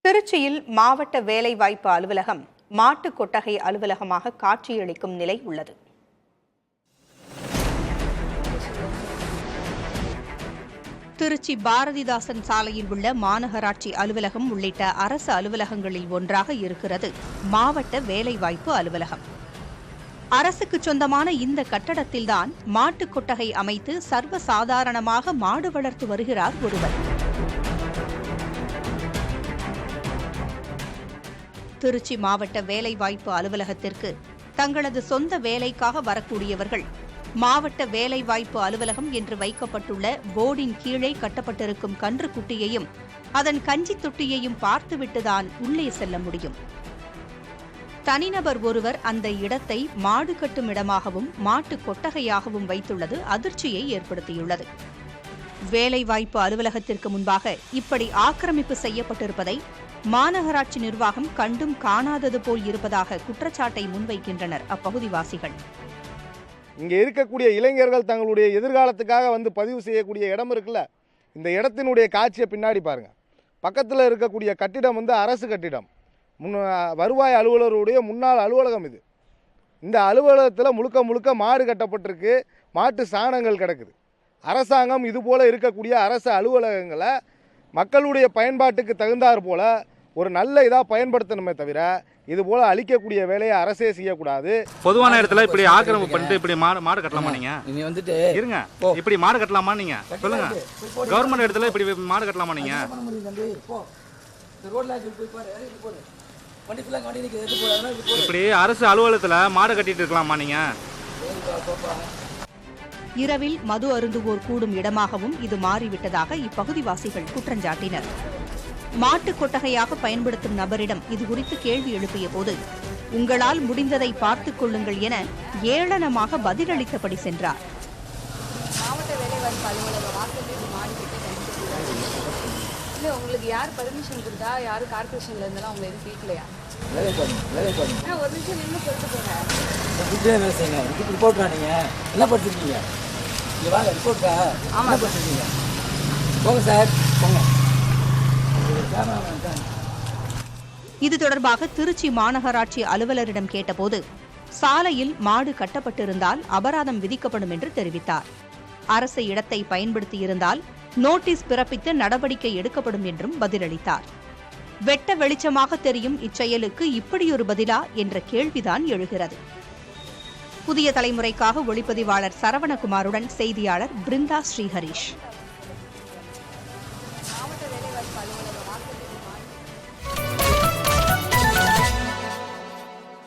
திருச்சியில் மாவட்ட வேலைவாய்ப்பு அலுவலகம் மாட்டு கொட்டகை அலுவலகமாக காட்சியளிக்கும் நிலை உள்ளது. திருச்சி பாரதிதாசன் சாலையில் உள்ள மாநகராட்சி அலுவலகம் உள்ளிட்ட அரசு அலுவலகங்களில் ஒன்றாக இருக்கிறது மாவட்ட வேலைவாய்ப்பு அலுவலகம். அரசுக்கு சொந்தமான இந்த கட்டடத்தில்தான் மாட்டுக் கொட்டகை அமைத்து சர்வசாதாரணமாக மாடு வளர்த்து வருகிறார் ஒருவர். திருச்சி மாவட்ட வேலைவாய்ப்பு அலுவலகத்திற்கு தங்களது சொந்த வேலைக்காக வரக்கூடியவர்கள் மாவட்ட வேலைவாய்ப்பு அலுவலகம் என்று வைக்கப்பட்டுள்ள போர்டின் கீழே கட்டப்பட்டிருக்கும் கன்றுக்குட்டியையும் அதன் கஞ்சி தொட்டியையும் பார்த்துவிட்டுதான் உள்ளே செல்ல முடியும். தனிநபர் ஒருவர் அந்த இடத்தை மாடு கட்டும் இடமாகவும் மாட்டு கொட்டகையாகவும் வைத்துள்ளது அதிர்ச்சியை ஏற்படுத்தியுள்ளது. வேலைவாய்ப்பு அலுவலகத்திற்கு முன்பாக இப்படி ஆக்கிரமிப்பு செய்யப்பட்டிருப்பதை மாநகராட்சி நிர்வாகம் கண்டும் காணாதது போல் இருப்பதாக குற்றச்சாட்டை முன்வைக்கின்றனர் அப்பகுதிவாசிகள். இங்கே இருக்கக்கூடிய இளைஞர்கள் தங்களுடைய எதிர்காலத்துக்காக வந்து பதிவு செய்யக்கூடிய இடம் இருக்குல்ல, இந்த இடத்தினுடைய காட்சியை பின்னாடி பாருங்கள். பக்கத்தில் இருக்கக்கூடிய கட்டிடம் வந்து அரசு கட்டிடம், வருவாய் அலுவலருடைய முன்னாள் அலுவலகம் இது. இந்த அலுவலகத்தில் முழுக்க முழுக்க மாடு கட்டப்பட்டிருக்கு, மாட்டு சாணங்கள் கிடக்குது. அரசாங்கம் இதுபோல் இருக்கக்கூடிய அரசு அலுவலகங்களை மக்களுடைய பயன்பாட்டுக்கு தகுந்தாற் போல ஒரு நல்ல இதாக பயன்படுத்தணுமே தவிர இதுபோல் அழிக்கக்கூடிய வேலையை அரசே செய்யக்கூடாது. பொதுவான இடத்துல இப்படி ஆக்கிரமிப்பு பண்ணிட்டு இப்படி மாடு கட்டலாமா? நீங்க வந்துட்டு இருங்க, இப்படி மாடு கட்டலாமா? நீங்க சொல்லுங்க, கவர்மெண்ட் இடத்துல இப்படி மாடு கட்டலாமா? நீங்க இப்படி அரசு அலுவலகத்துல மாடு கட்டிட்டு இருக்கலாமா? நீங்க இரவில் மது அருந்துவோர் கூடும் இடமாகவும் இது மாறிவிட்டதாக இப்பகுதிவாசிகள் குற்றஞ்சாட்டினர். மாட்டுக் கொட்டகையாக பயன்படுத்தும் நபரிடம் இதுகுறித்து கேள்வி எழுப்பிய போது உங்களால் முடிந்ததை பார்த்துக் கொள்ளுங்கள் என ஏளனமாக பதிலளித்தபடி சென்றார். மாவட்ட வேலைவாய்ப்பு அலுவலக வாசலில் உங்களுக்கு யார் பர்மிஷன் கொடுத்தா? யாரும் கார்பரேஷன்ல இருந்தாலும் அவங்க எதுவும் கேட்கலையா? ஒரு நிமிஷம் நின்று சொல்லிட்டு போறேன். என்ன படிச்சிருக்கீங்க? இது தொடர்பாக திருச்சி மாநகராட்சி அலுவலரிடம் கேட்டபோது சாலையில் மாடு கட்டப்பட்டிருந்தால் அபராதம் விதிக்கப்படும் என்று தெரிவித்தார். அரசு இடத்தை பயன்படுத்தியிருந்தால் நோட்டீஸ் பிறப்பித்து நடவடிக்கை எடுக்கப்படும் என்றும் பதிலளித்தார். வெட்ட வெளிச்சமாக தெரியும் இச்செயலுக்கு இப்படியொரு பதிலா என்ற கேள்விதான் எழுகிறது. புதிய தலைமுறைக்காக ஒளிப்பதிவாளர் சரவணகுமாருடன் செய்தியாளர் பிருந்தா ஸ்ரீஹரிஷ்.